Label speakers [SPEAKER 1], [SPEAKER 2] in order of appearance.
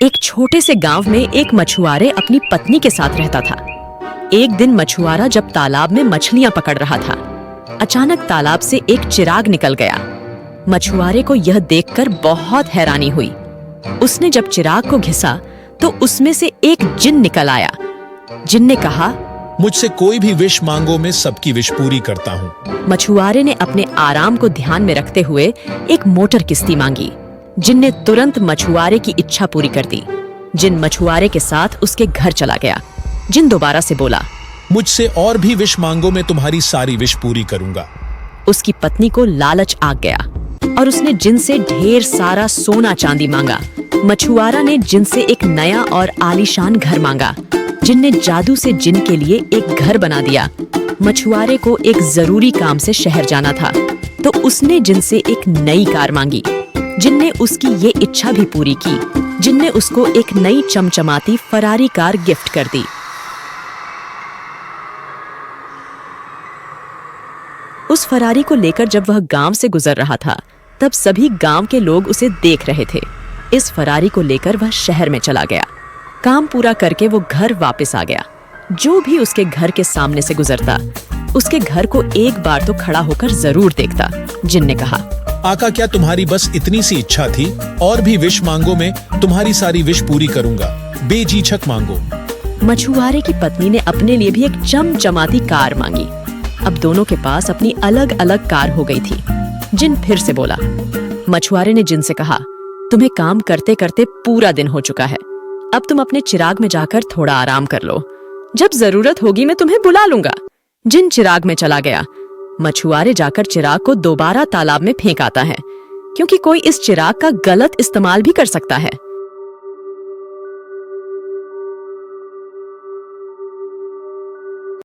[SPEAKER 1] एक छोटे से गांव में एक मछुआरे अपनी पत्नी के साथ रहता था। एक दिन मछुआरा जब तालाब में मछलियां पकड़ रहा था, अचानक तालाब से एक चिराग निकल गया। मछुआरे को यह देखकर बहुत हैरानी हुई। उसने जब चिराग को घिसा तो उसमें से एक जिन निकल आया। जिन ने कहा,
[SPEAKER 2] मुझसे कोई भी विश मांगो, मैं सबकी विश पूरी करता हूँ।
[SPEAKER 1] मछुआरे ने अपने आराम को ध्यान में रखते हुए एक मोटर किश्ती मांगी। जिन ने तुरंत मछुआरे की इच्छा पूरी कर दी। जिन मछुआरे के साथ उसके घर चला गया। जिन दोबारा से बोला,
[SPEAKER 2] मुझसे और भी विश मांगो, मैं तुम्हारी सारी विश पूरी करूंगा।
[SPEAKER 1] उसकी पत्नी को लालच आ गया और उसने जिन से ढेर सारा सोना चांदी मांगा। मछुआरा ने जिन से एक नया और आलीशान घर मांगा। जिन ने जादू से जिन के लिए एक घर बना दिया। मछुआरे को एक जरूरी काम से शहर जाना था, तो उसने जिन से एक नई कार मांगी। जिन ने उसकी ये इच्छा भी पूरी की। जिन ने उसको एक नई चमचमाती फरारी कार गिफ्ट कर दी। उस फरारी को लेकर जब वह गांव से गुजर रहा था, तब सभी गांव के लोग उसे देख रहे थे। इस फरारी को लेकर वह शहर में चला गया। काम पूरा करके वो घर वापस आ गया। जो भी उसके घर के सामने से गुजरता, उसके घर को एक बार तो खड़ा होकर जरूर देखता। जिन ने कहा,
[SPEAKER 2] आका, क्या तुम्हारी बस इतनी सी इच्छा थी? और भी विश मांगो, मैं तुम्हारी सारी विश पूरी करूंगा। बेझिझक मांगो।
[SPEAKER 1] मछुआरे की पत्नी ने अपने लिए भी एक चमचमाती कार मांगी। अब दोनों के पास अपनी अलग अलग कार हो गई थी। जिन फिर से बोला। मछुआरे ने जिन से कहा, तुम्हें काम करते करते पूरा दिन हो चुका है। अब तुम अपने चिराग में जाकर थोड़ा आराम कर लो। जब जरूरत होगी मैं तुम्हें बुला लूंगा। जिन चिराग में चला गया। मछुआरे जाकर चिराग को दोबारा तालाब में फेंक आता है, क्योंकि कोई इस चिराग का गलत इस्तेमाल भी कर सकता है।